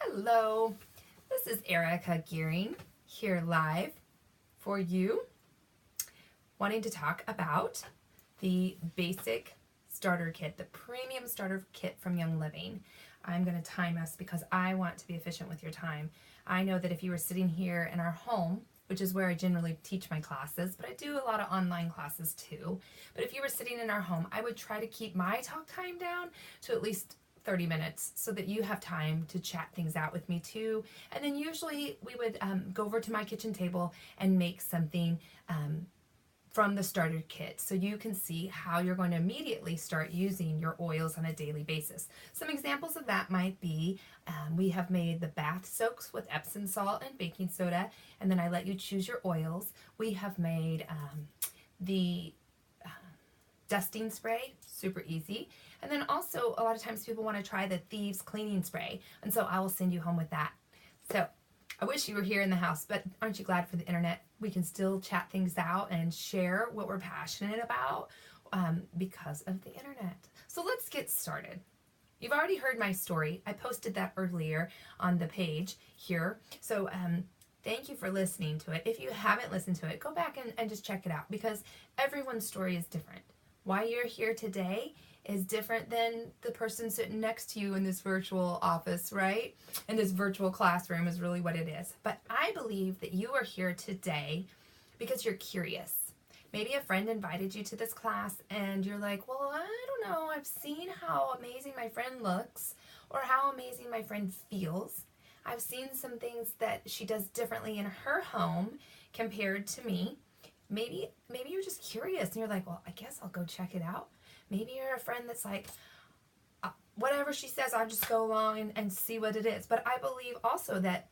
Hello, this is Erica Gearing here live for you, wanting to talk about the basic starter kit, the premium starter kit from Young Living. I'm going to time us because I want to be efficient with your time. I know that if you were sitting here in our home, which is where I generally teach my classes, but I do a lot of online classes too. But if you were sitting in our home, I would try to keep my talk time down to at least 30 minutes so that you have time to chat things out with me too. And then usually we would go over to my kitchen table and make something from the starter kit so you can see how you're going to immediately start using your oils on a daily basis. Some examples of that might be we have made the bath soaks with Epsom salt and baking soda, and then I let you choose your oils. We have made the dusting spray, super easy. And then also a lot of times people want to try the Thieves cleaning spray, and so I will send you home with that. So I wish you were here in the house, but aren't you glad for the internet? We can still chat things out and share what we're passionate about because of the internet. So let's get started. You've already heard my story. I posted that earlier on the page here. So thank you for listening to it. If you haven't listened to it, go back and just check it out because everyone's story is different. Why you're here today is different than the person sitting next to you in this virtual office, right? In this virtual classroom is really what it is. But I believe that you are here today because you're curious. Maybe a friend invited you to this class and you're like, well, I don't know. I've seen how amazing my friend looks or how amazing my friend feels. I've seen some things that she does differently in her home compared to me. Maybe you're just curious and you're like, well, I guess I'll go check it out. Maybe you're a friend that's like, whatever she says, I'll just go along and see what it is. But I believe also that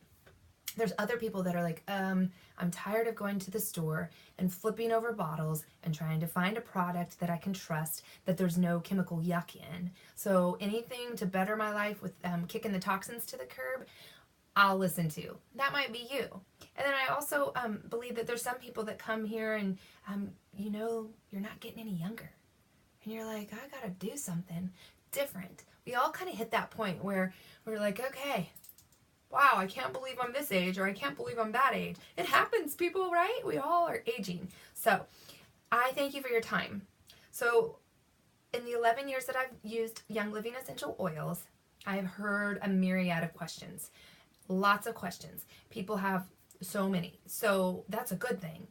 there's other people that are like, I'm tired of going to the store and flipping over bottles and trying to find a product that I can trust, that there's no chemical yuck in. So anything to better my life with kicking the toxins to the curb, I'll listen to. That might be you. And then I also believe that there's some people that come here and, you're not getting any younger. And you're like, I gotta do something different. We all kind of hit that point where we're like, okay, wow, I can't believe I'm this age or I can't believe I'm that age. It happens, people, right? We all are aging. So I thank you for your time. So in the 11 years that I've used Young Living essential oils, I've heard a myriad of questions. Lots of questions. People have so many. So that's a good thing.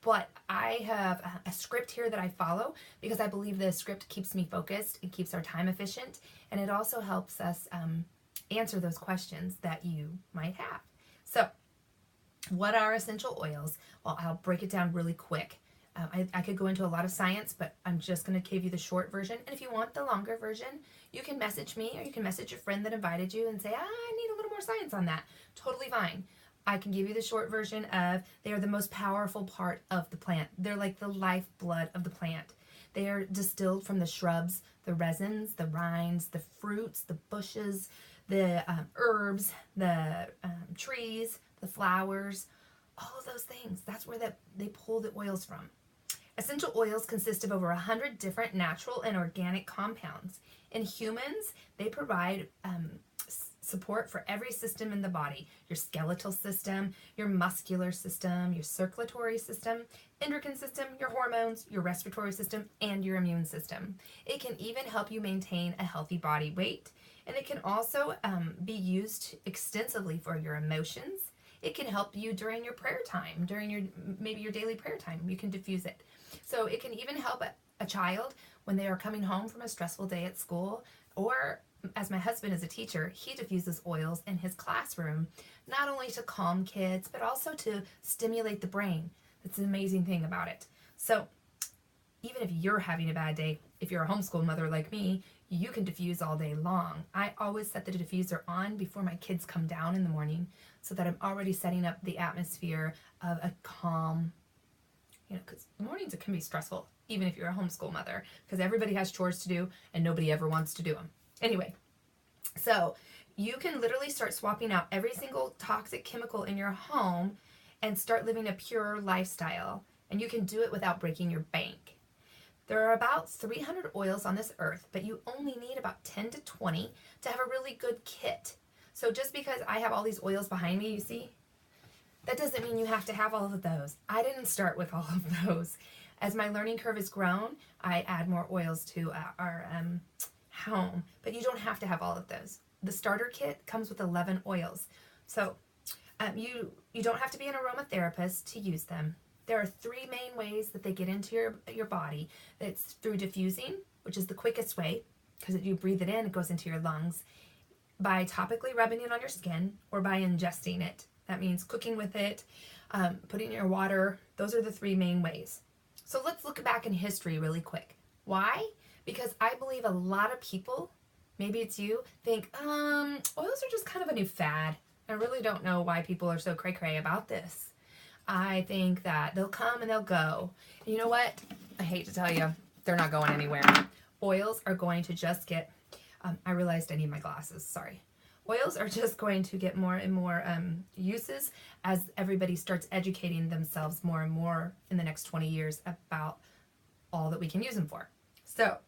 But I have a script here that I follow because I believe the script keeps me focused, it keeps our time efficient, and it also helps us answer those questions that you might have. So, what are essential oils? Well, I'll break it down really quick. I could go into a lot of science, but I'm just going to give you the short version. And if you want the longer version, you can message me or you can message your friend that invited you and say, I need a little more science on that. Totally fine. I can give you the short version of they are the most powerful part of the plant. They're like the lifeblood of the plant. They are distilled from the shrubs, the resins, the rinds, the fruits, the bushes, the herbs, the trees, the flowers, all of those things. That's where they pull the oils from. Essential oils consist of over 100 different natural and organic compounds. In humans, they provide support for every system in the body: your skeletal system, your muscular system, your circulatory system, endocrine system, your hormones, your respiratory system, and your immune system. It can even help you maintain a healthy body weight, and it can also be used extensively for your emotions. It can help you during your prayer time, during maybe your daily prayer time. You can diffuse it. So it can even help a child when they are coming home from a stressful day at school, or as my husband is a teacher, he diffuses oils in his classroom, not only to calm kids, but also to stimulate the brain. That's an amazing thing about it. So even if you're having a bad day, if you're a homeschool mother like me, you can diffuse all day long. I always set the diffuser on before my kids come down in the morning so that I'm already setting up the atmosphere of a calm, because mornings it can be stressful, even if you're a homeschool mother, because everybody has chores to do and nobody ever wants to do them. Anyway, so you can literally start swapping out every single toxic chemical in your home and start living a pure lifestyle. And you can do it without breaking your bank. There are about 300 oils on this earth, but you only need about 10 to 20 to have a really good kit. So just because I have all these oils behind me, you see, that doesn't mean you have to have all of those. I didn't start with all of those. As my learning curve has grown, I add more oils to our home, but you don't have to have all of those. The starter kit comes with 11 oils. So you don't have to be an aromatherapist to use them. There are 3 main ways that they get into your body. It's through diffusing, which is the quickest way, because you breathe it in, it goes into your lungs, by topically rubbing it on your skin, or by ingesting it. That means cooking with it, putting it in your water. Those are the 3 main ways. So let's look back in history really quick. Why? Because I believe a lot of people, maybe it's you, think, oils are just kind of a new fad. I really don't know why people are so cray-cray about this. I think that they'll come and they'll go. And you know what? I hate to tell you, they're not going anywhere. Oils are going to just get, I realized I need my glasses, sorry. Oils are just going to get more and more uses as everybody starts educating themselves more and more in the next 20 years about all that we can use them for. So,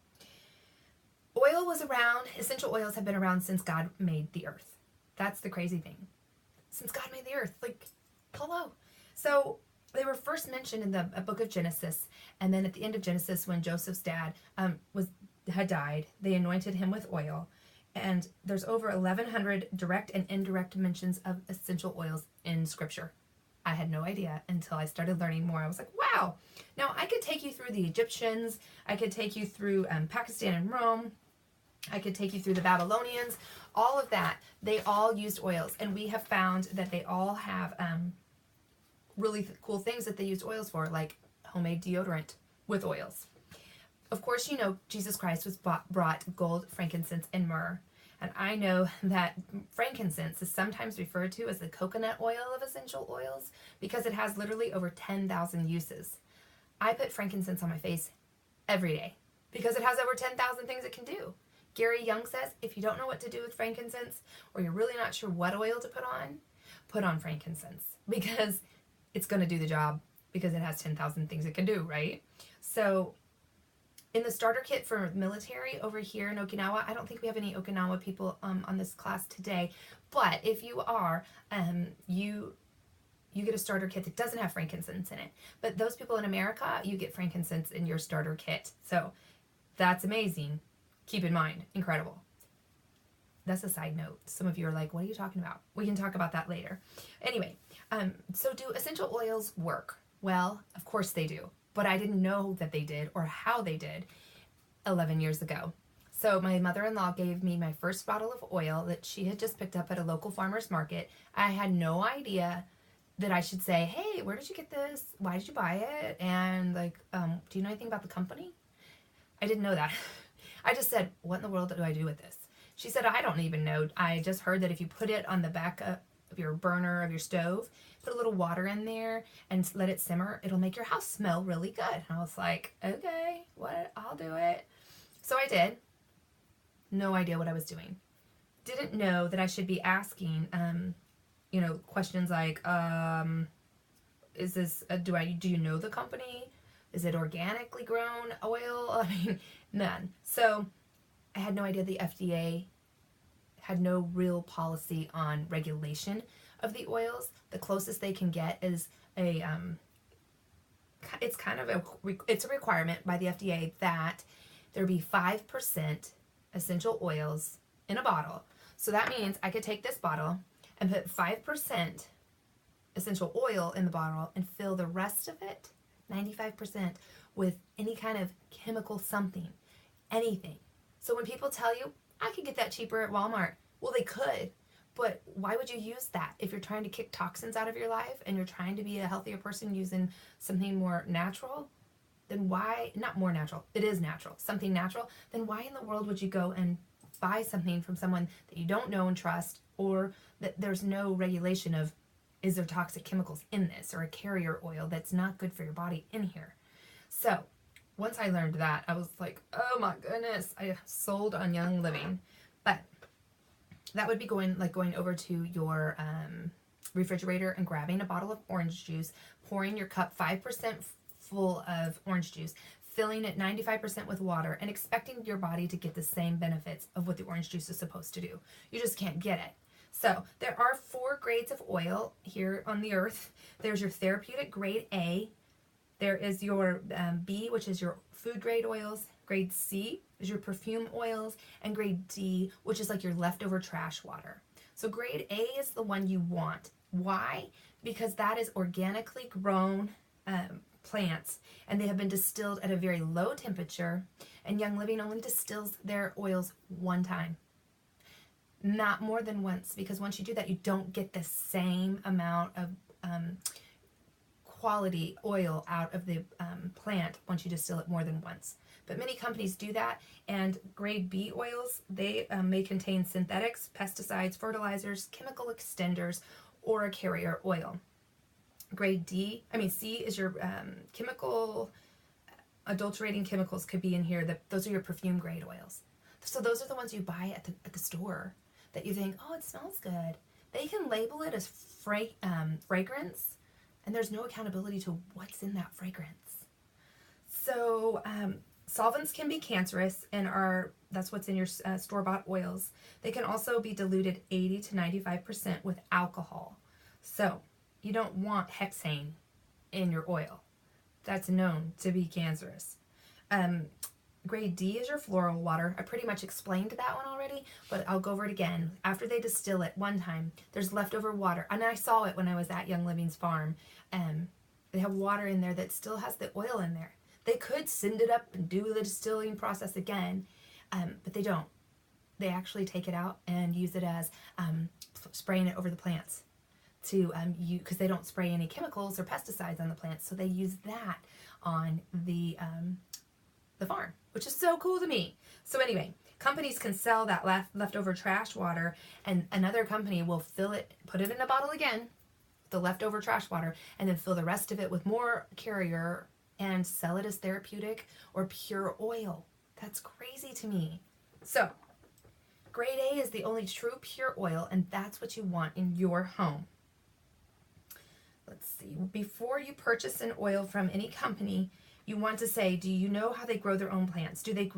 oil was around, essential oils have been around since God made the earth. That's the crazy thing. Since God made the earth, like, hello. So, they were first mentioned in the book of Genesis, and then at the end of Genesis, when Joseph's dad had died, they anointed him with oil. And there's over 1,100 direct and indirect mentions of essential oils in Scripture. I had no idea until I started learning more. I was like, wow. Now, I could take you through the Egyptians. I could take you through Pakistan and Rome. I could take you through the Babylonians. All of that, they all used oils. And we have found that they all have really cool things that they used oils for, like homemade deodorant with oils. Of course, you know, Jesus Christ was brought gold, frankincense, and myrrh. And I know that frankincense is sometimes referred to as the coconut oil of essential oils because it has literally over 10,000 uses. I put frankincense on my face every day because it has over 10,000 things it can do. Gary Young says, if you don't know what to do with frankincense, or you're really not sure what oil to put on frankincense because it's going to do the job because it has 10,000 things it can do, right? So in the starter kit for military over here in Okinawa, I don't think we have any Okinawa people on this class today, but if you are, you get a starter kit that doesn't have frankincense in it. But those people in America, you get frankincense in your starter kit. So that's amazing. Keep in mind, incredible. That's a side note. Some of you are like, what are you talking about? We can talk about that later. Anyway, so do essential oils work? Well, of course they do. But I didn't know that they did or how they did 11 years ago. So my mother-in-law gave me my first bottle of oil that she had just picked up at a local farmer's market. I had no idea that I should say, hey, where did you get this? Why did you buy it? And like, do you know anything about the company? I didn't know that. I just said, what in the world do I do with this? She said, I don't even know. I just heard that if you put it on the back of your burner of your stove, put a little water in there and let it simmer, it'll make your house smell really good. And I was like, okay, what? I'll do it. So I did. No idea what I was doing. Didn't know that I should be asking, questions like, is this, do you know the company? Is it organically grown oil? I mean, none. So I had no idea the FDA had no real policy on regulation of the oils. The closest they can get is it's a requirement by the FDA that there be 5% essential oils in a bottle. So that means I could take this bottle and put 5% essential oil in the bottle and fill the rest of it, 95%, with any kind of chemical something, anything. So when people tell you, I could get that cheaper at Walmart, well, they could, but why would you use that if you're trying to kick toxins out of your life and you're trying to be a healthier person using something more natural? Then why, not more natural, it is natural, something natural, then why in the world would you go and buy something from someone that you don't know and trust, or that there's no regulation of, is there toxic chemicals in this, or a carrier oil that's not good for your body in here? So once I learned that, I was like, oh my goodness, I sold on Young Living. But that would be going over to your refrigerator and grabbing a bottle of orange juice, pouring your cup 5% full of orange juice, filling it 95% with water, and expecting your body to get the same benefits of what the orange juice is supposed to do. You just can't get it. So there are 4 grades of oil here on the earth. There's your therapeutic grade A. There is your B, which is your food grade oils. Grade C is your perfume oils. And grade D, which is like your leftover trash water. So grade A is the one you want. Why? Because that is organically grown plants, and they have been distilled at a very low temperature, and Young Living only distills their oils one time. Not more than once, because once you do that, you don't get the same amount of quality oil out of the plant once you distill it more than once. But many companies do that, and grade B oils, they may contain synthetics, pesticides, fertilizers, chemical extenders, or a carrier oil. Grade C is your chemical adulterating chemicals could be in here. Those are your perfume grade oils. So those are the ones you buy at the store that you think, oh, it smells good. They can label it as fragrance, and there's no accountability to what's in that fragrance. So solvents can be cancerous and that's what's in your store-bought oils. They can also be diluted 80 to 95% with alcohol. So you don't want hexane in your oil. That's known to be cancerous. Grade D is your floral water. I pretty much explained that one already, but I'll go over it again. After they distill it one time, there's leftover water. And I saw it when I was at Young Living's farm. They have water in there that still has the oil in there. They could send it up and do the distilling process again, but they don't. They actually take it out and use it as spraying it over the plants because they don't spray any chemicals or pesticides on the plants, so they use that on the farm, which is so cool to me. So anyway, companies can sell that leftover trash water, and another company will fill it, put it in a bottle again, the leftover trash water, and then fill the rest of it with more carrier and sell it as therapeutic or pure oil. That's crazy to me. So grade A is the only true pure oil, and that's what you want in your home. Let's see. Before you purchase an oil from any company, you want to say, do you know how they grow their own plants? Do they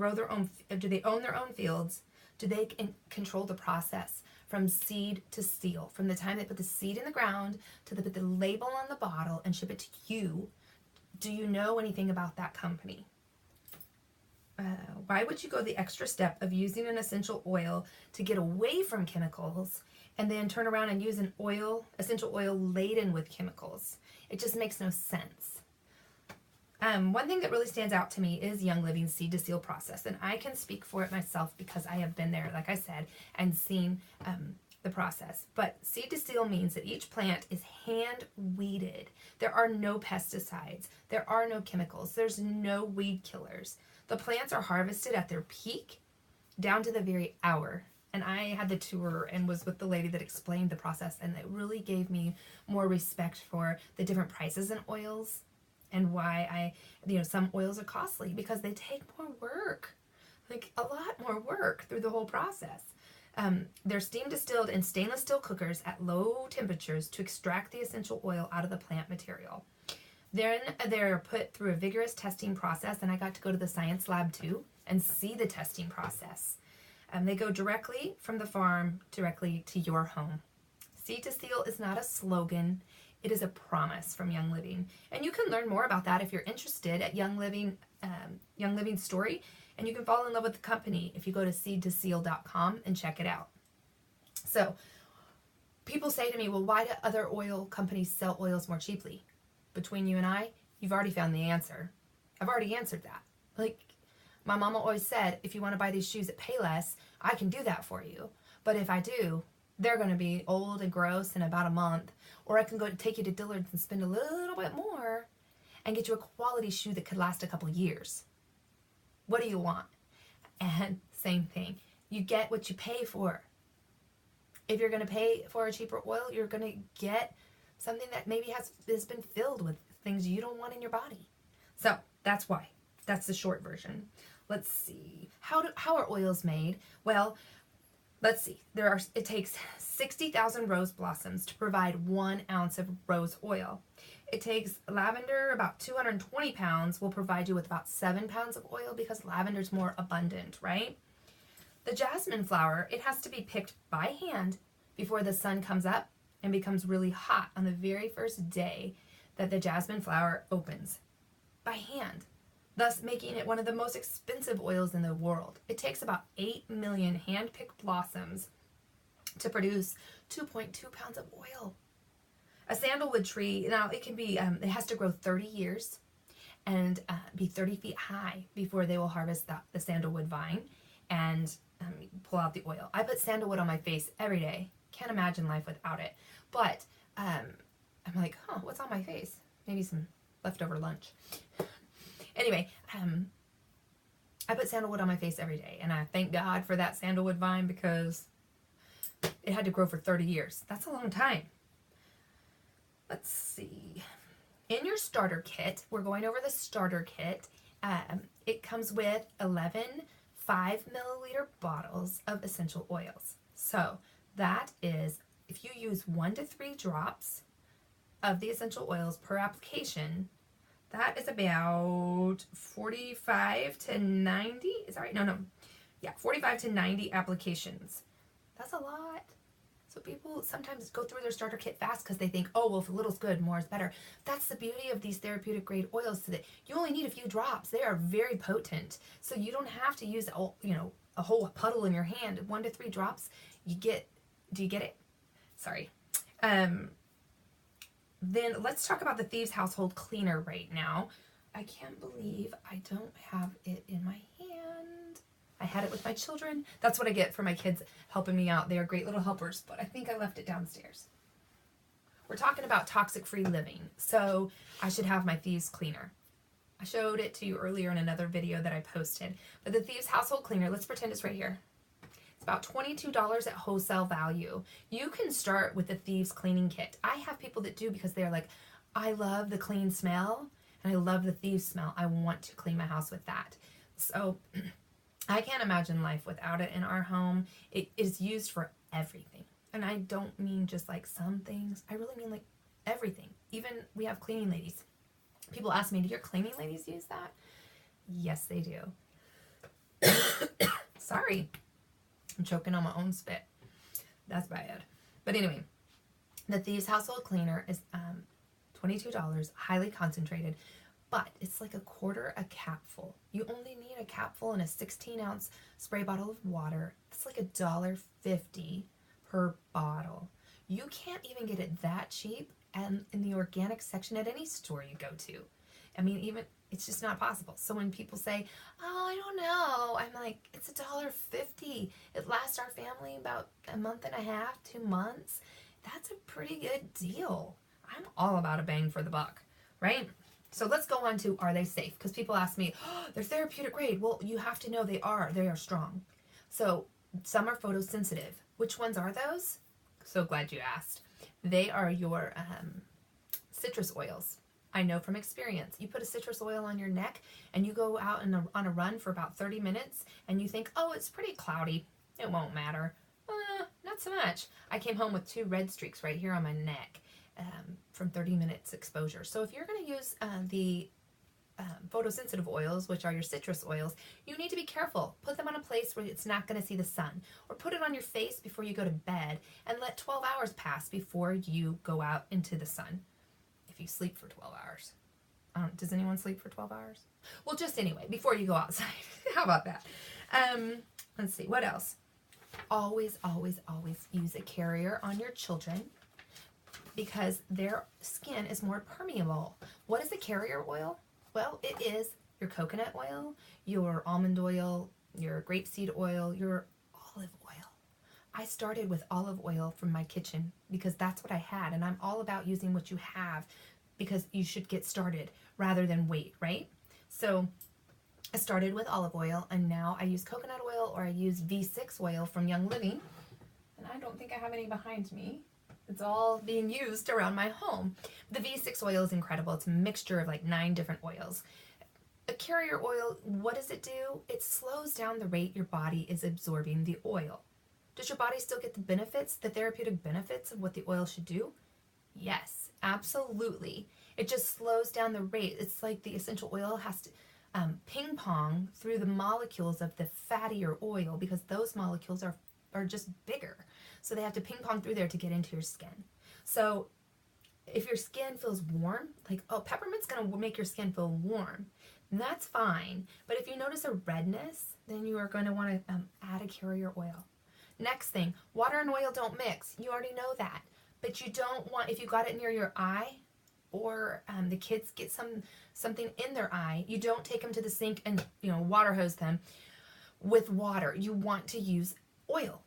own their own fields? Do they control the process from seed to seal? From the time they put the seed in the ground to they put the label on the bottle and ship it to you, do you know anything about that company? Why would you go the extra step of using an essential oil to get away from chemicals and then turn around and use an essential oil laden with chemicals? It just makes no sense. One thing that really stands out to me is Young Living's seed to seal process, and I can speak for it myself because I have been there, like I said, and seen the process. But seed to seal means that each plant is hand weeded. There are no pesticides. There are no chemicals. There's no weed killers. The plants are harvested at their peak down to the very hour. And I had the tour and was with the lady that explained the process, and it really gave me more respect for the different prices in oils and why some oils are costly because they take more work, like a lot more work through the whole process. They're steam distilled in stainless steel cookers at low temperatures to extract the essential oil out of the plant material. Then they're put through a vigorous testing process, and I got to go to the science lab too and see the testing process. They go directly from the farm directly to your home. Seed to seal is not a slogan. It is a promise from Young Living. And you can learn more about that if you're interested at Young Living's story. And you can fall in love with the company if you go to seedtoseal.com and check it out. So people say to me, well, why do other oil companies sell oils more cheaply? Between you and I, you've already found the answer. I've already answered that. Like, my mama always said, if you want to buy these shoes at Payless, I can do that for you. But if I do, they're going to be old and gross in about a month. Or I can go take you to Dillard's and spend a little bit more and get you a quality shoe that could last a couple years. What do you want? And same thing. You get what you pay for. If you're going to pay for a cheaper oil, you're going to get something that maybe has been filled with things you don't want in your body. So that's why. That's the short version. Let's see. How are oils made? Well, let's see. It takes 60,000 rose blossoms to provide 1 ounce of rose oil. It takes lavender, about 220 pounds, will provide you with about 7 pounds of oil because lavender's more abundant, right? The jasmine flower, it has to be picked by hand before the sun comes up and becomes really hot on the very first day that the jasmine flower opens by hand, thus making it one of the most expensive oils in the world. It takes about 8 million hand-picked blossoms to produce 2.2 pounds of oil. A sandalwood tree, now it can be, it has to grow 30 years and be 30 feet high before they will harvest the sandalwood vine and pull out the oil. I put sandalwood on my face every day. Can't imagine life without it. But I'm like, what's on my face? Maybe some leftover lunch. Anyway, I put sandalwood on my face every day, and I thank God for that sandalwood vine because it had to grow for 30 years. That's a long time. Let's see. In your starter kit, we're going over the starter kit. It comes with 11 5-milliliter bottles of essential oils. So that is, if you use 1 to 3 drops of the essential oils per application, that is about 45 to 90. Is that right? No. Yeah, 45 to 90 applications. That's a lot. So people sometimes go through their starter kit fast because they think, oh, well, if a little's good, more is better. That's the beauty of these therapeutic grade oils, so that you only need a few drops. They are very potent. So you don't have to use, a whole puddle in your hand. 1 to 3 drops, do you get it? Sorry. Then let's talk about the Thieves Household Cleaner right now. I can't believe I don't have it in my hand. I had it with my children. That's what I get for my kids helping me out. They are great little helpers, but I think I left it downstairs. We're talking about toxic-free living, so I should have my Thieves Cleaner. I showed it to you earlier in another video that I posted. But the Thieves Household Cleaner, let's pretend it's right here. It's about $22 at wholesale value. You can start with the Thieves Cleaning Kit. I have people that do because they're like, I love the clean smell and I love the Thieves smell. I want to clean my house with that. So I can't imagine life without it in our home. It is used for everything. And I don't mean just like some things. I really mean like everything. Even we have cleaning ladies. People ask me, do your cleaning ladies use that? Yes, they do. Sorry. I'm choking on my own spit. That's bad. But anyway, the Thieves Household Cleaner is $22, highly concentrated, but it's like a quarter a capful. You only need a capful in a 16-ounce spray bottle of water. It's like $1.50 per bottle. You can't even get it that cheap and in the organic section at any store you go to. I mean, even it's just not possible. So when people say, oh, I don't know, I'm like, it's $1.50. It lasts our family about a month and a half, 2 months. That's a pretty good deal. I'm all about a bang for the buck, right? So let's go on to, are they safe? Because people ask me, oh, they're therapeutic grade. Well, you have to know they are strong. So some are photosensitive. Which ones are those? So glad you asked. They are your citrus oils. I know from experience. You put a citrus oil on your neck and you go out on a run for about 30 minutes and you think, oh, it's pretty cloudy. It won't matter. Not so much. I came home with 2 red streaks right here on my neck from 30 minutes exposure. So if you're going to use the photosensitive oils, which are your citrus oils, you need to be careful. Put them on a place where it's not going to see the sun, or put it on your face before you go to bed and let 12 hours pass before you go out into the sun. If you sleep for 12 hours. Does anyone sleep for 12 hours? Well, just anyway, before you go outside. How about that? Let's see, what else? Always, always, always use a carrier on your children because their skin is more permeable. What is a carrier oil? Well, it is your coconut oil, your almond oil, your grapeseed oil, your olive oil. I started with olive oil from my kitchen because that's what I had, and I'm all about using what you have because you should get started rather than wait, right? So I started with olive oil, and now I use coconut oil or I use V6 oil from Young Living, and I don't think I have any behind me. It's all being used around my home. The V6 oil is incredible. It's a mixture of like 9 different oils. A carrier oil, what does it do? It slows down the rate your body is absorbing the oil. Does your body still get the benefits, the therapeutic benefits of what the oil should do? Yes, absolutely. It just slows down the rate. It's like the essential oil has to ping pong through the molecules of the fattier oil because those molecules are just bigger. So they have to ping pong through there to get into your skin. So if your skin feels warm, like, oh, peppermint's going to make your skin feel warm, that's fine. But if you notice a redness, then you are going to want to add a carrier oil. Next thing, water and oil don't mix. You already know that. But you don't want, if you got it near your eye, or the kids get something in their eye, you don't take them to the sink and water hose them with water. You want to use oil.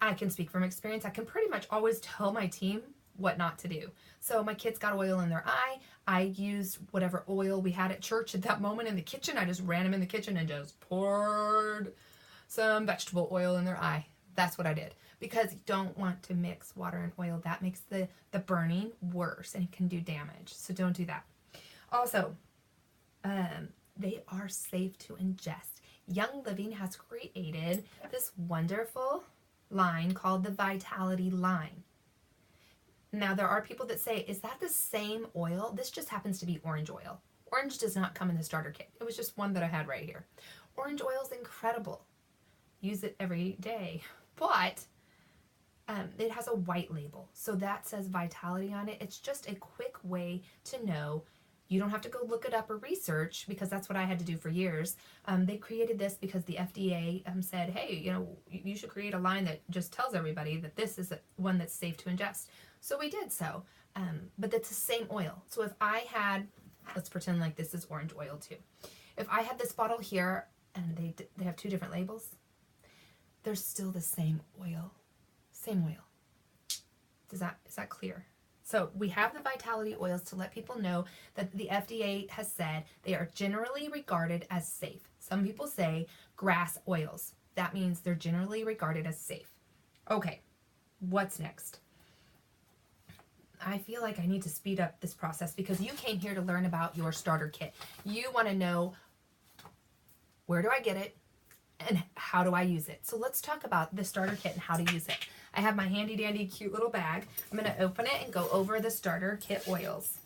I can speak from experience. I can pretty much always tell my team what not to do. So my kids got oil in their eye. I used whatever oil we had at church at that moment in the kitchen. I just ran them in the kitchen and just poured some vegetable oil in their eye. That's what I did, because you don't want to mix water and oil. That makes the burning worse and it can do damage. So don't do that. Also, they are safe to ingest. Young Living has created this wonderful line called the Vitality line. Now, there are people that say, is that the same oil? This just happens to be orange oil. Orange does not come in the starter kit. It was just one that I had right here. Orange oil is incredible. Use it every day. But it has a white label. So that says Vitality on it. It's just a quick way to know. You don't have to go look it up or research, because that's what I had to do for years. They created this because the FDA said, hey, you should create a line that just tells everybody that this is one that's safe to ingest. So we did so. But it's the same oil. So if I had, let's pretend like this is orange oil too. If I had this bottle here and they have two different labels, they're still the same oil. Same oil. Is that clear? So we have the Vitality oils to let people know that the FDA has said they are generally regarded as safe. Some people say grass oils. That means they're generally regarded as safe. Okay, what's next? I feel like I need to speed up this process because you came here to learn about your starter kit. You want to know, where do I get it and how do I use it? So let's talk about the starter kit and how to use it. I have my handy dandy cute little bag. I'm going to open it and go over the starter kit oils.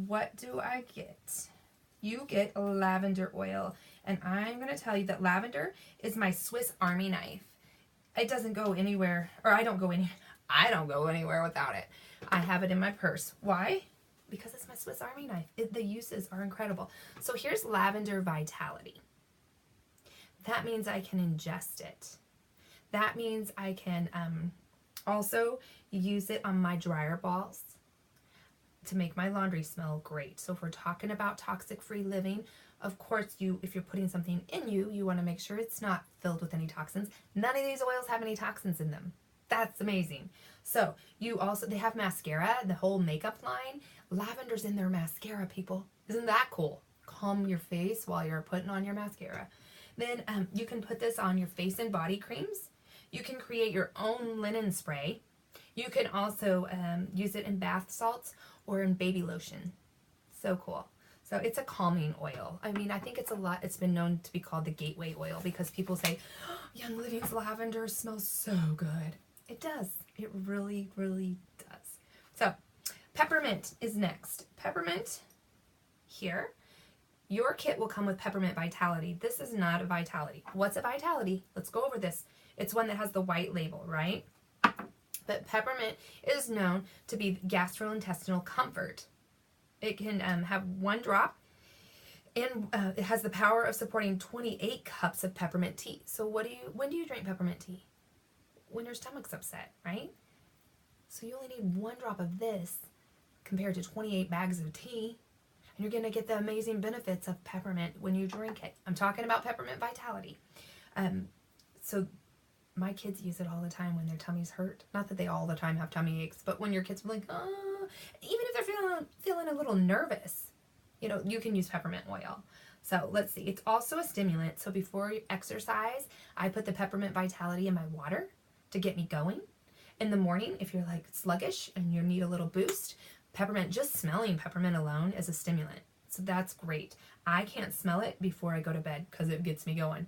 What do I get? You get lavender oil. And I'm going to tell you that lavender is my Swiss Army knife. It doesn't go anywhere, or I don't go anywhere without it. I have it in my purse. Why? Because it's my Swiss Army knife. The uses are incredible. So here's Lavender Vitality. That means I can ingest it. That means I can also use it on my dryer balls to make my laundry smell great. So if we're talking about toxic-free living, of course, if you're putting something in you want to make sure it's not filled with any toxins. None of these oils have any toxins in them. That's amazing. So they have mascara, the whole makeup line. Lavender's in their mascara, people. Isn't that cool? Calm your face while you're putting on your mascara. Then you can put this on your face and body creams. You can create your own linen spray. You can also use it in bath salts or in baby lotion. So cool. So it's a calming oil. I mean, I think it's been known to be called the gateway oil because people say, oh, Young Living's lavender smells so good. It does. It really, really does. So peppermint is next. Peppermint here. Your kit will come with Peppermint Vitality. This is not a Vitality. What's a Vitality? Let's go over this. It's one that has the white label, right? But peppermint is known to be gastrointestinal comfort. It can have 1 drop, and it has the power of supporting 28 cups of peppermint tea. So when do you drink peppermint tea? When your stomach's upset, right? So you only need 1 drop of this compared to 28 bags of tea. And you're going to get the amazing benefits of peppermint when you drink it. I'm talking about Peppermint Vitality. So my kids use it all the time when their tummies hurt. Not that they all the time have tummy aches, but when your kids are like, oh, even if they're feeling a little nervous, you can use peppermint oil. So let's see. It's also a stimulant. So before you exercise, I put the Peppermint Vitality in my water to get me going. In the morning, if you're like sluggish and you need a little boost, just smelling peppermint alone is a stimulant. So that's great. I can't smell it before I go to bed because it gets me going.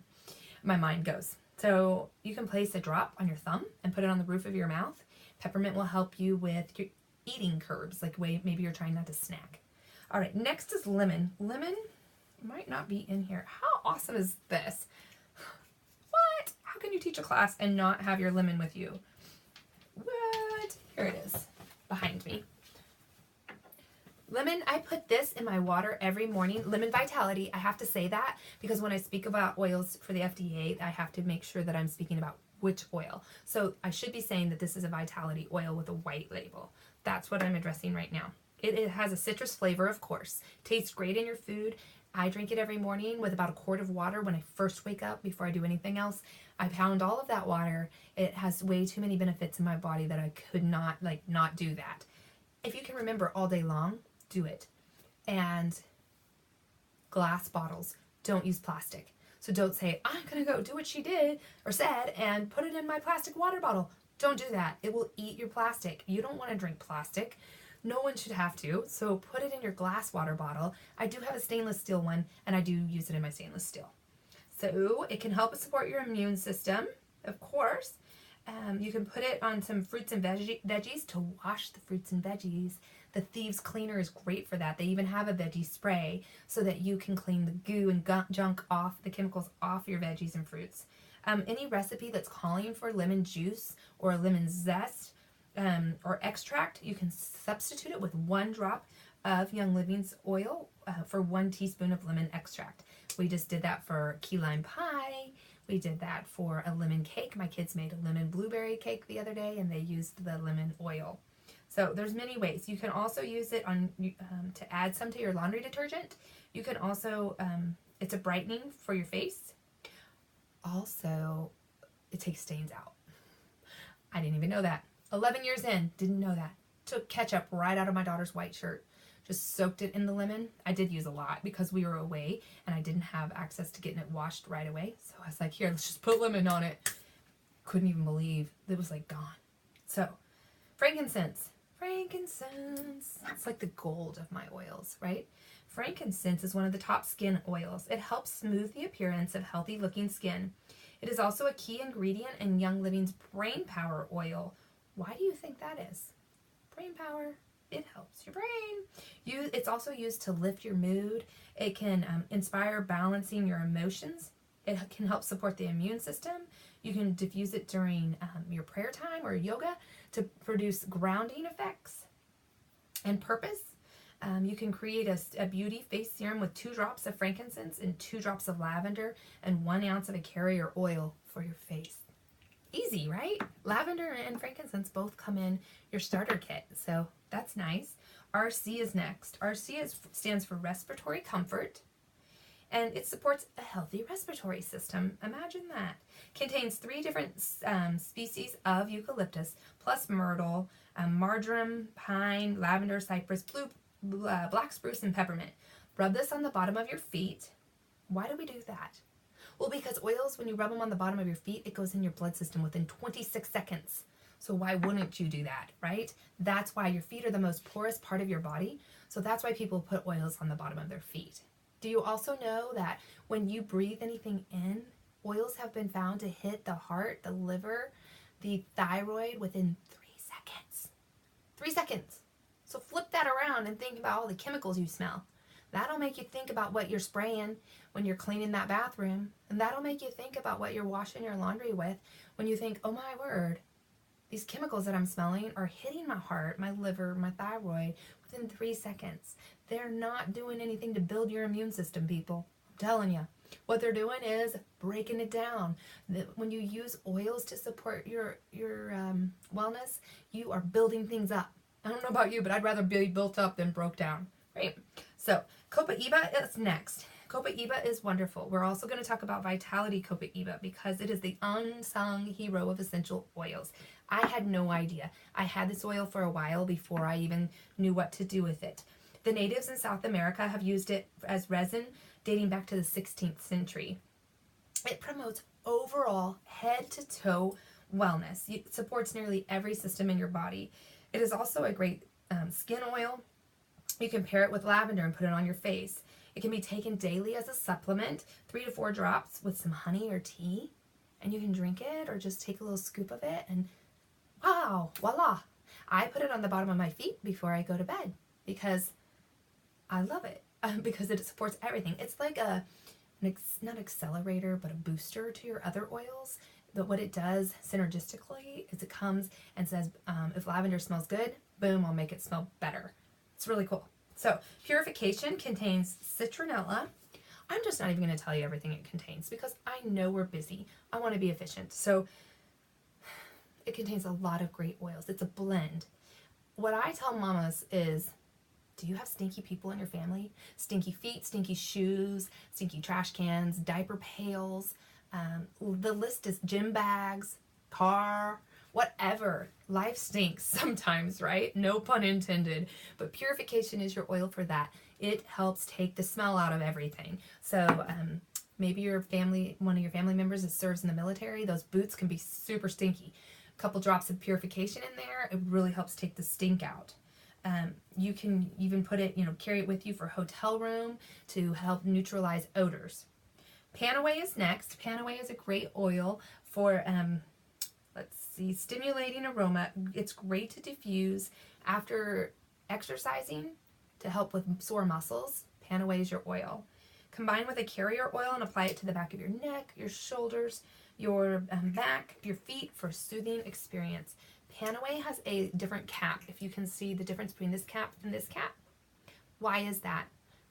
My mind goes. So you can place a drop on your thumb and put it on the roof of your mouth. Peppermint will help you with your eating curbs, like maybe you're trying not to snack. All right, next is lemon. Lemon might not be in here. How awesome is this? What? How can you teach a class and not have your lemon with you? What? Here it is, behind me. Lemon, I put this in my water every morning. Lemon Vitality, I have to say that because when I speak about oils for the FDA, I have to make sure that I'm speaking about which oil. So I should be saying that this is a Vitality oil with a white label. That's what I'm addressing right now. It has a citrus flavor, of course. Tastes great in your food. I drink it every morning with about a quart of water when I first wake up before I do anything else. I pound all of that water. It has way too many benefits in my body that I could not do that. If you can remember all day long, do it. And glass bottles, don't use plastic. So don't say, I'm going to go do what she did or said and put it in my plastic water bottle. Don't do that. It will eat your plastic. You don't want to drink plastic. No one should have to. So put it in your glass water bottle. I do have a stainless steel one, and I do use it in my stainless steel. So it can help support your immune system, of course. You can put it on some fruits and veggies to wash the fruits and veggies. The Thieves Cleaner is great for that. They even have a veggie spray so that you can clean the goo and junk off, the chemicals off your veggies and fruits. Any recipe that's calling for lemon juice or lemon zest or extract, you can substitute it with 1 drop of Young Living's oil for 1 teaspoon of lemon extract. We just did that for key lime pie. We did that for a lemon cake. My kids made a lemon blueberry cake the other day, and they used the lemon oil. So there's many ways. You can also use it on to add some to your laundry detergent. You can also, it's a brightening for your face. Also, it takes stains out. I didn't even know that. 11 years in, didn't know that. Took ketchup right out of my daughter's white shirt. Just soaked it in the lemon. I did use a lot because we were away and I didn't have access to getting it washed right away. So I was like, here, let's just put lemon on it. Couldn't even believe it was like gone. So, frankincense. Frankincense. It's like the gold of my oils, right? Frankincense is one of the top skin oils. It helps smooth the appearance of healthy looking skin. It is also a key ingredient in Young Living's Brain Power oil. Why do you think that is? Brain power. It helps your brain. It's also used to lift your mood. It can inspire balancing your emotions. It can help support the immune system. You can diffuse it during your prayer time or yoga to produce grounding effects and purpose. You can create a beauty face serum with 2 drops of frankincense and 2 drops of lavender and 1 ounce of a carrier oil for your face. Easy, right? Lavender and frankincense both come in your starter kit, so that's nice. RC is next. RC stands for respiratory comfort, and it supports a healthy respiratory system. Imagine that. Contains 3 different species of eucalyptus, plus myrtle, marjoram, pine, lavender, cypress, black spruce, and peppermint. Rub this on the bottom of your feet. Why do we do that? Well, because oils, when you rub them on the bottom of your feet, it goes in your blood system within 26 seconds. So why wouldn't you do that, right? That's why your feet are the most porous part of your body. So that's why people put oils on the bottom of their feet. Do you also know that when you breathe anything in, oils have been found to hit the heart, the liver, the thyroid within 3 seconds? 3 seconds. So flip that around and think about all the chemicals you smell. That'll make you think about what you're spraying when you're cleaning that bathroom. And that'll make you think about what you're washing your laundry with when you think, oh my word, these chemicals that I'm smelling are hitting my heart, my liver, my thyroid within 3 seconds. They're not doing anything to build your immune system, people. I'm telling you. What they're doing is breaking it down. When you use oils to support your wellness, you are building things up. I don't know about you, but I'd rather be built up than broke down. Right? So, Copaiba is next. Copaiba is wonderful. We're also going to talk about Vitality Copaiba because it is the unsung hero of essential oils. I had no idea. I had this oil for a while before I even knew what to do with it. The natives in South America have used it as resin dating back to the 16th century. It promotes overall head-to-toe wellness. It supports nearly every system in your body. It is also a great skin oil. You can pair it with lavender and put it on your face. It can be taken daily as a supplement, 3 to 4 drops with some honey or tea, and you can drink it or just take a little scoop of it and wow, voila. I put it on the bottom of my feet before I go to bed because I love it because it supports everything. It's like not accelerator, but a booster to your other oils. But what it does synergistically is it comes and says, if lavender smells good, boom, I'll make it smell better. It's really cool. So purification contains citronella. I'm just not even going to tell you everything it contains because I know we're busy. I want to be efficient. So it contains a lot of great oils. It's a blend. What I tell mamas is, do you have stinky people in your family? Stinky feet, stinky shoes, stinky trash cans, diaper pails. The list is gym bags, car, whatever. Life stinks sometimes, right? No pun intended. But purification is your oil for that. It helps take the smell out of everything. So maybe one of your family members serves in the military. Those boots can be super stinky. A couple drops of purification in there, it really helps take the stink out. You can even put it, carry it with you for hotel room to help neutralize odors. Panaway is next. Panaway is a great oil for, stimulating aroma. It's great to diffuse after exercising to help with sore muscles. Panaway is your oil. Combine with a carrier oil and apply it to the back of your neck, your shoulders, your back, your feet for soothing experience. Panaway has a different cap. If you can see the difference between this cap and this cap. Why is that?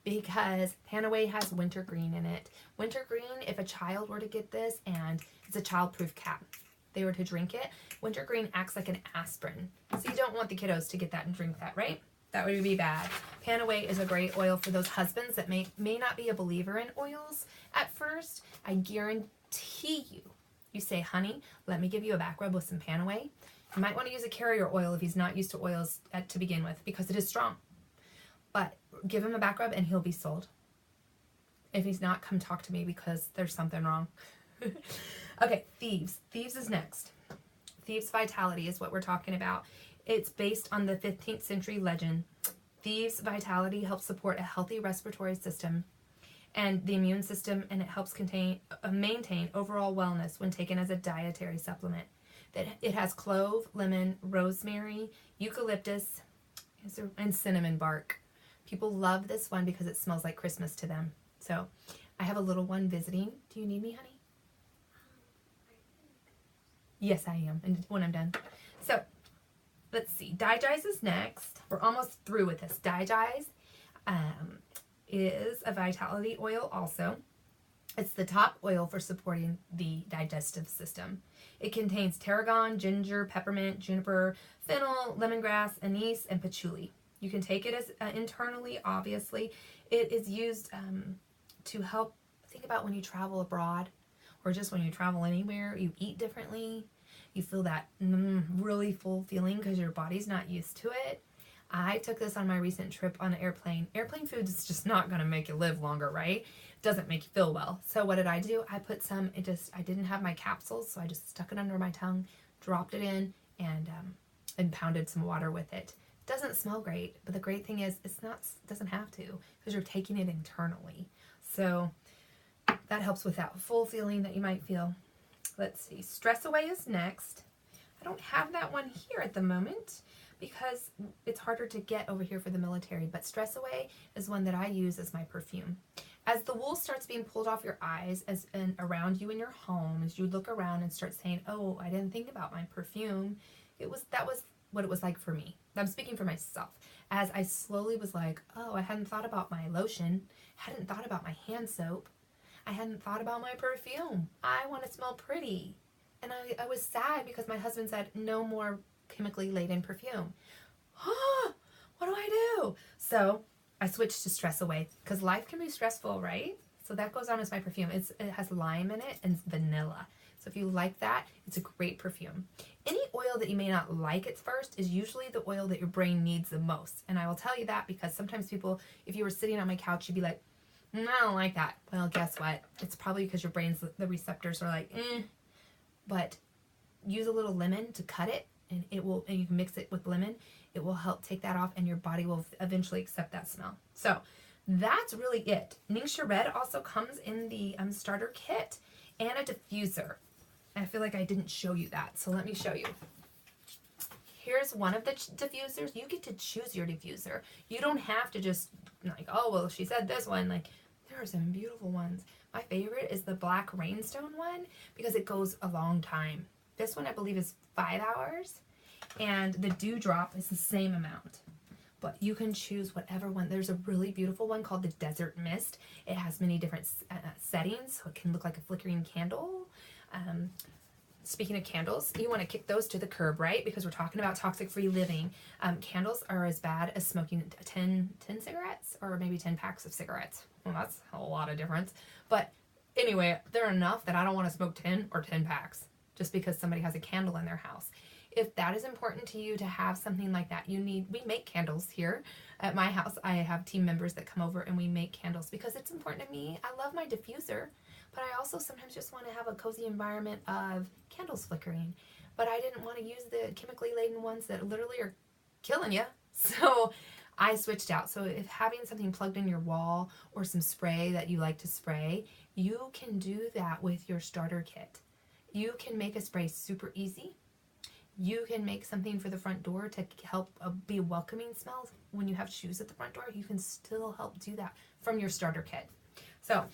Because Panaway has wintergreen in it. Wintergreen, if a child were to get this, and it's a childproof cap, they were to drink it, wintergreen acts like an aspirin. So you don't want the kiddos to get that and drink that, right? That would be bad. Panaway is a great oil for those husbands that may not be a believer in oils at first. I guarantee you say, honey, let me give you a back rub with some Panaway. You might want to use a carrier oil if he's not used to oils to begin with because it is strong. But give him a back rub and he'll be sold. If he's not, come talk to me because there's something wrong. Okay, Thieves. Thieves is next. Thieves Vitality is what we're talking about. It's based on the 15th century legend. Thieves Vitality helps support a healthy respiratory system and the immune system, and it helps maintain overall wellness when taken as a dietary supplement. It has clove, lemon, rosemary, eucalyptus, and cinnamon bark. People love this one because it smells like Christmas to them. So I have a little one visiting. Do you need me, honey? Yes, I am. And when I'm done. So let's see. Digize is next. We're almost through with this. Digize is a vitality oil also. It's the top oil for supporting the digestive system. It contains tarragon, ginger, peppermint, juniper, fennel, lemongrass, anise, and patchouli. You can take it as internally, obviously. It is used to help, think about when you travel abroad or just when you travel anywhere, you eat differently. You feel that really full feeling because your body's not used to it. I took this on my recent trip on an airplane. Airplane food is just not going to make you live longer, right? It doesn't make you feel well. So what did I do? I put some, I didn't have my capsules, so I just stuck it under my tongue, dropped it in, and pounded some water with it. It doesn't smell great, but the great thing is it doesn't have to because you're taking it internally. So that helps with that full feeling that you might feel. Let's see. Stress Away is next. I don't have that one here at the moment because it's harder to get over here for the military, but Stress Away is one that I use as my perfume. As the wool starts being pulled off your eyes and around you in your home, as you look around and start saying, oh, I didn't think about my perfume, that was what it was like for me. I'm speaking for myself. As I slowly was like, oh, I hadn't thought about my lotion, hadn't thought about my hand soap, I hadn't thought about my perfume. I want to smell pretty. And I was sad because my husband said, no more chemically laden perfume. What do I do? So I switched to Stress Away because life can be stressful, right? So that goes on as my perfume. It has lime in it and vanilla. So if you like that, it's a great perfume. Any oil that you may not like at first is usually the oil that your brain needs the most. And I will tell you that because sometimes people, if you were sitting on my couch, you'd be like, I don't like that. Well, guess what? It's probably because your brain's, the receptors are like, But use a little lemon to cut it, and you can mix it with lemon. It will help take that off, and your body will eventually accept that smell. So that's really it. Ningxia Red also comes in the starter kit and a diffuser. I feel like I didn't show you that, so let me show you. Here's one of the diffusers. You get to choose your diffuser. You don't have to just like, oh, well, she said this one. Like, there are some beautiful ones. My favorite is the black rainstone one because it goes a long time. This one I believe is 5 hours, and the dewdrop is the same amount. But you can choose whatever one. There's a really beautiful one called the Desert Mist. It has many different settings, so it can look like a flickering candle. Speaking of candles, you want to kick those to the curb, right? Because we're talking about toxic-free living. Candles are as bad as smoking 10 cigarettes or maybe 10 packs of cigarettes. Well, that's a lot of difference. But anyway, they're enough that I don't want to smoke 10 or 10 packs just because somebody has a candle in their house. If that is important to you to have something like that, we make candles here at my house. I have team members that come over and we make candles because it's important to me. I love my diffuser, but I also sometimes just want to have a cozy environment of candles flickering. But I didn't want to use the chemically laden ones that literally are killing you. So I switched out. So if having something plugged in your wall or some spray that you like to spray, you can do that with your starter kit. You can make a spray super easy. You can make something for the front door to help be a welcoming smell. When you have shoes at the front door, you can still help do that from your starter kit. So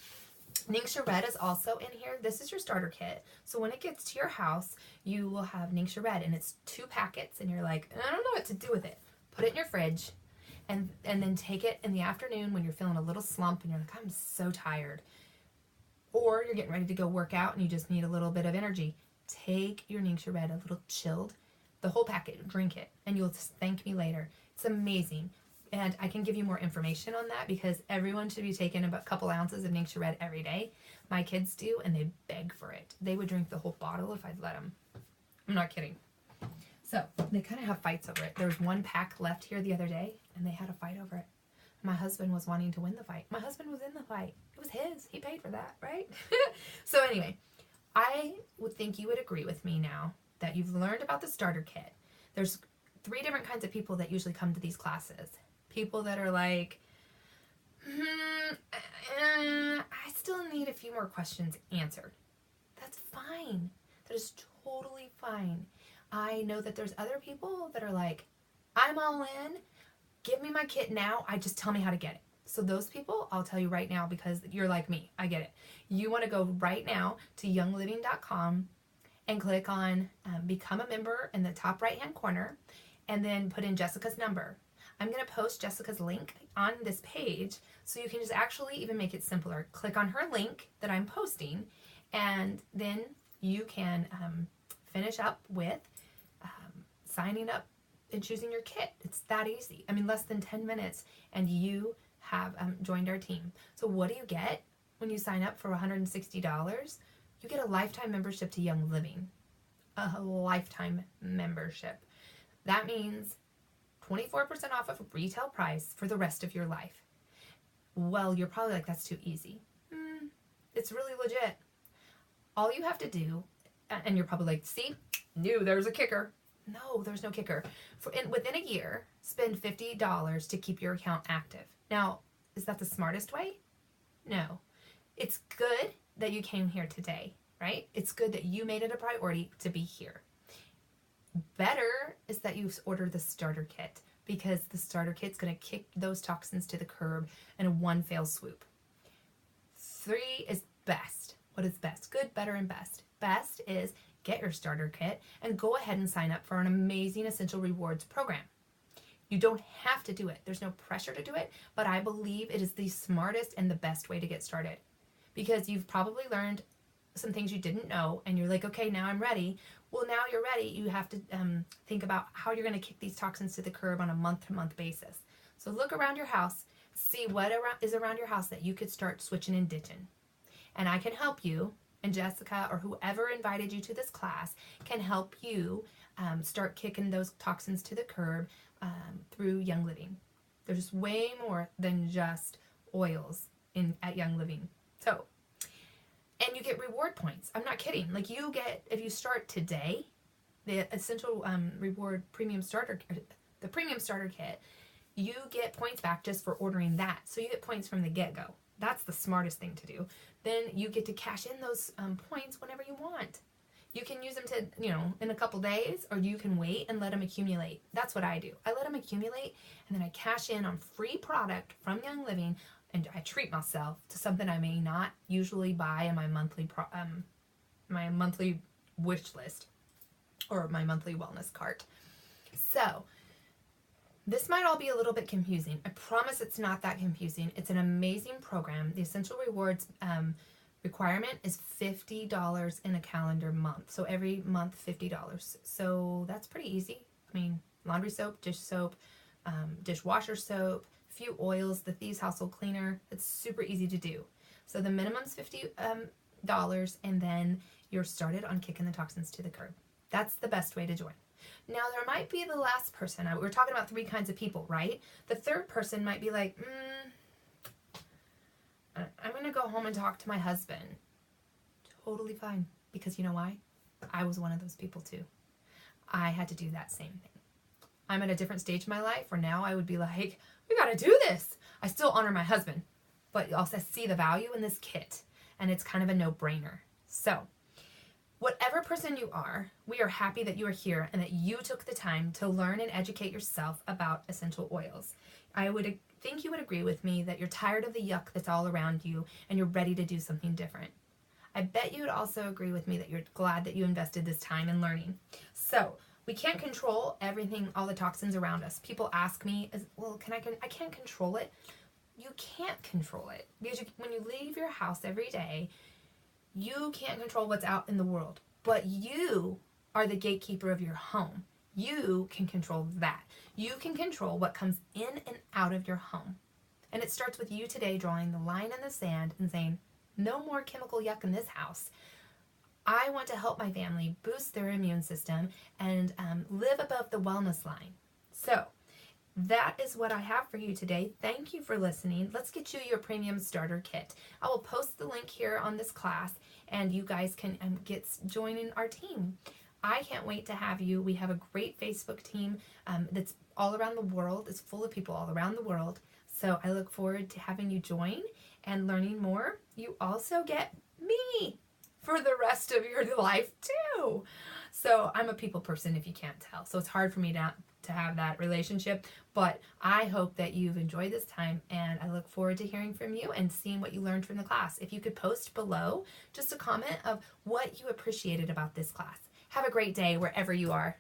Ningxia Red is also in here. This is your starter kit. So when it gets to your house, you will have Ningxia Red, and it's 2 packets, and you're like, I don't know what to do with it. Put it in your fridge, and then take it in the afternoon when you're feeling a little slump, and you're like, I'm so tired. Or you're getting ready to go work out, and you just need a little bit of energy. Take your Ningxia Red, a little chilled, the whole packet, drink it, and you'll thank me later. It's amazing. And I can give you more information on that because everyone should be taking about a couple ounces of Ningxia Red every day. My kids do, and they beg for it. They would drink the whole bottle if I'd let them. I'm not kidding. So they kind of have fights over it. There was 1 pack left here the other day, and they had a fight over it. My husband was wanting to win the fight. My husband was in the fight. It was his. He paid for that, right? So anyway, I would think you would agree with me now that you've learned about the starter kit. There's 3 different kinds of people that usually come to these classes. People that are like, I still need a few more questions answered. That's fine. That is totally fine. I know that there's other people that are like, I'm all in. Give me my kit now. Just tell me how to get it. So those people, I'll tell you right now because you're like me. I get it. You want to go right now to youngliving.com and click on Become a Member in the top right-hand corner and then put in Jessica's number. I'm going to post Jessica's link on this page so you can just actually even make it simpler. Click on her link that I'm posting, and then you can finish up with signing up and choosing your kit. It's that easy. I mean, less than 10 minutes, and you have joined our team. So what do you get when you sign up for $160? You get a lifetime membership to Young Living. A lifetime membership. That means 24% off of retail price for the rest of your life. Well, you're probably like, that's too easy. It's really legit. All you have to do, and you're probably like, see, there's a kicker. No, there's no kicker. Within a year, spend $50 to keep your account active. Now, is that the smartest way? No. It's good that you came here today, right? It's good that you made it a priority to be here. Better is that you order the starter kit because the starter kit's going to kick those toxins to the curb in one fell swoop. 3 is best. What is best? Good, better, and best. Best is get your starter kit and go ahead and sign up for an amazing Essential Rewards program. You don't have to do it. There's no pressure to do it, but I believe it is the smartest and the best way to get started because you've probably learned some things you didn't know and you're like, okay, now I'm ready. Well, now you're ready. You have to think about how you're going to kick these toxins to the curb on a month-to-month basis. So look around your house, see what is around your house that you could start switching and ditching. And I can help you, and Jessica or whoever invited you to this class can help you start kicking those toxins to the curb through Young Living. There's way more than just oils at Young Living. So, and you get reward points. I'm not kidding. Like you get, if you start today, the Essential Reward Premium Starter, the Premium Starter Kit, you get points back just for ordering that. So you get points from the get-go. That's the smartest thing to do. Then you get to cash in those points whenever you want. You can use them to, in a couple days, or you can wait and let them accumulate. That's what I do. I let them accumulate, and then I cash in on free product from Young Living and I treat myself to something I may not usually buy in my monthly wish list or my monthly wellness cart. So this might all be a little bit confusing. I promise it's not that confusing. It's an amazing program. The Essential Rewards requirement is $50 in a calendar month. So every month, $50. So that's pretty easy. I mean, laundry soap, dish soap, dishwasher soap, few oils, the Thieves Household Cleaner. It's super easy to do. So the minimum's $50, and then you're started on kicking the toxins to the curb. That's the best way to join. Now, there might be the last person. We're talking about 3 kinds of people, right? The third person might be like, I'm going to go home and talk to my husband. Totally fine. Because you know why? I was one of those people too. I had to do that same thing. I'm at a different stage in my life where now I would be like, we got to do this. I still honor my husband, but also see the value in this kit. And it's kind of a no-brainer. So, whatever person you are, we are happy that you are here and that you took the time to learn and educate yourself about essential oils. I would think you would agree with me that you're tired of the yuck that's all around you and you're ready to do something different. I bet you would also agree with me that you're glad that you invested this time in learning. So, we can't control everything, all the toxins around us. People ask me, well, I can't control it. You can't control it because when you leave your house every day, you can't control what's out in the world, but you are the gatekeeper of your home. You can control that. You can control what comes in and out of your home. And it starts with you today drawing the line in the sand and saying, no more chemical yuck in this house. I want to help my family boost their immune system and live above the wellness line. So that is what I have for you today. Thank you for listening. Let's get you your premium starter kit. I will post the link here on this class and you guys can join our team. I can't wait to have you. We have a great Facebook team that's all around the world. It's full of people all around the world. So I look forward to having you join and learning more. You also get me for the rest of your life too. So I'm a people person if you can't tell. So it's hard for me to have that relationship, but I hope that you've enjoyed this time and I look forward to hearing from you and seeing what you learned from the class. If you could post below just a comment of what you appreciated about this class. Have a great day wherever you are.